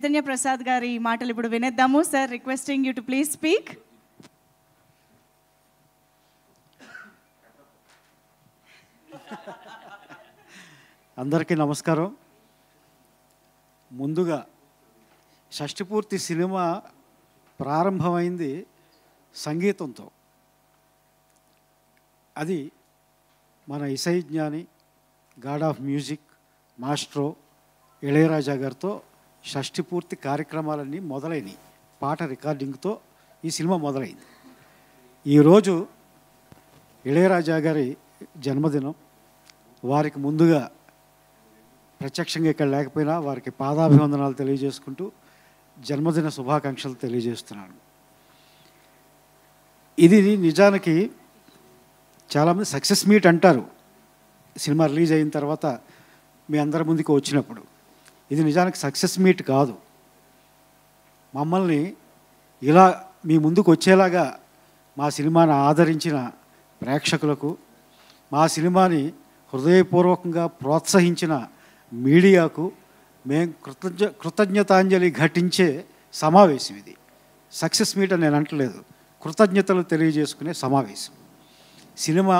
చైతన్య ప్రసాద్ గారి మాటలు ఇప్పుడు వినేద్దాము. Sir, requesting you to please speak. అందరికీ నమస్కారం. ముందుగా షష్టిపూర్తి సినిమా ప్రారంభమైంది సంగీతంతో. అది మన ఇసై జ్ఞాని, God of music maestro Ilaiyaraaja గారితో షష్టిపూర్తి కార్యక్రమాలన్నీ మొదలైనవి. పాట రికార్డింగ్తో ఈ సినిమా మొదలైంది. ఈరోజు ఇళయరాజా గారి జన్మదినం. వారికి ముందుగా ప్రత్యక్షంగా ఇక్కడ లేకపోయినా వారికి పాదాభివందనాలు తెలియజేసుకుంటూ జన్మదిన శుభాకాంక్షలు తెలియజేస్తున్నాను. ఇది నిజానికి చాలామంది సక్సెస్ మీట్ అంటారు సినిమా రిలీజ్ అయిన తర్వాత మీ అందరి ముందుకు వచ్చినప్పుడు. ఇది నిజానికి సక్సెస్ మీట్ కాదు. మమ్మల్ని ఇలా మీ ముందుకు వచ్చేలాగా మా సినిమాని ఆదరించిన ప్రేక్షకులకు, మా సినిమాని హృదయపూర్వకంగా ప్రోత్సహించిన మీడియాకు మేము కృతజ్ఞతాంజలి ఘటించే సమావేశం ఇది. సక్సెస్ మీట్ అని నేను అంటలేదు, కృతజ్ఞతలు తెలియజేసుకునే సమావేశం. సినిమా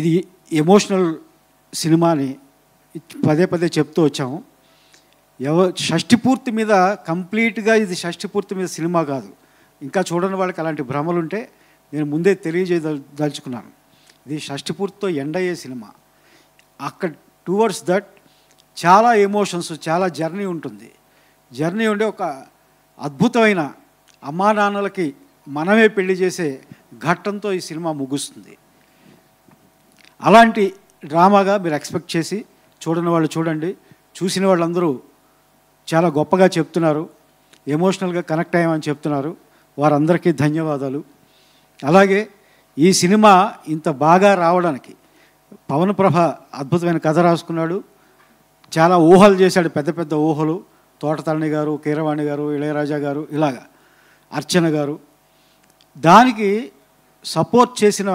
ఇది ఎమోషనల్ సినిమాని పదే పదే చెప్తూ వచ్చాము. షష్టిపూర్తి మీద కంప్లీట్గా ఇది షష్టిపూర్తి మీద సినిమా కాదు. ఇంకా చూడని వాళ్ళకి అలాంటి భ్రమలు ఉంటే నేను ముందే తెలియజేయదలుచుకున్నాను. ఇది షష్టిపూర్తితో ఎండ్ అయ్యే సినిమా. అక్కడ టువర్డ్స్ దట్ చాలా ఎమోషన్స్, చాలా జర్నీ ఉంటుంది. జర్నీ ఉండే ఒక అద్భుతమైన అమ్మా నాన్నలకి మనమే పెళ్లి చేసే ఘట్టంతో ఈ సినిమా ముగుస్తుంది. అలాంటి డ్రామాగా మీరు ఎక్స్పెక్ట్ చేసి చూడని వాళ్ళు చూడండి. చూసిన వాళ్ళందరూ చాలా గొప్పగా చెప్తున్నారు, ఎమోషనల్గా కనెక్ట్ అయ్యామని చెప్తున్నారు. వారందరికీ ధన్యవాదాలు. అలాగే ఈ సినిమా ఇంత బాగా రావడానికి పవన్ ప్రభ అద్భుతమైన కథ రాసుకున్నాడు. చాలా ఊహలు చేశాడు, పెద్ద పెద్ద ఊహలు. తోటతరణి గారు, కీరవాణి గారు, ఇళయరాజా గారు, ఇలాగా అర్చన గారు. దానికి సపోర్ట్ చేసిన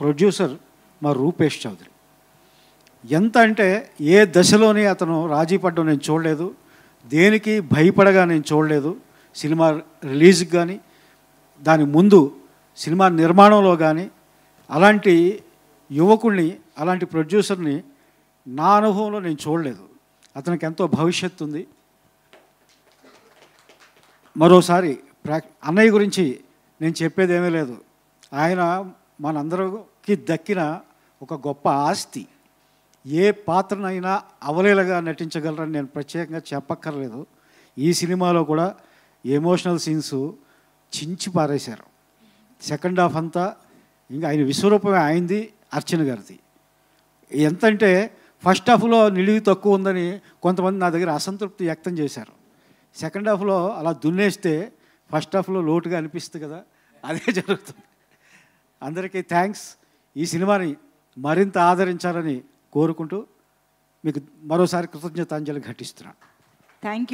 ప్రొడ్యూసర్ మా రూపేష్ చౌదరి. ఎంత అంటే ఏ దశలోని అతను రాజీ పడ్డం నేను చూడలేదు, దేనికి భయపడగా నేను చూడలేదు. సినిమా రిలీజ్కి కానీ దాని ముందు సినిమా నిర్మాణంలో కానీ అలాంటి యువకుడిని, అలాంటి ప్రొడ్యూసర్ని నా అనుభవంలో నేను చూడలేదు. అతనికి ఎంతో భవిష్యత్తు ఉంది. మరోసారి అన్నయ్య గురించి నేను చెప్పేది ఏమీ లేదు. ఆయన మనందరికీ దక్కిన ఒక గొప్ప ఆస్తి. ఏ పాత్రనైనా అవలీలగా నటించగలరని నేను ప్రత్యేకంగా చెప్పక్కర్లేదు. ఈ సినిమాలో కూడా ఎమోషనల్ సీన్స్ చించి పారేశారు. సెకండ్ హాఫ్ అంతా ఇంకా ఆయన విశ్వరూపమే అయింది, అర్చన గారిది. ఎంతంటే ఫస్ట్ హాఫ్లో నిడివి తక్కువ ఉందని కొంతమంది నా దగ్గర అసంతృప్తి వ్యక్తం చేశారు. సెకండ్ హాఫ్లో అలా దున్నేస్తే ఫస్ట్ హాఫ్లో లోటుగా అనిపిస్తుంది కదా, అదే జరుగుతుంది. అందరికీ థ్యాంక్స్. ఈ సినిమాని మరింత ఆదరించాలని కోరుకుంటూ మీకు మరోసారి కృతజ్ఞతాంజలి ఘటిస్తున్నాను. Thank you.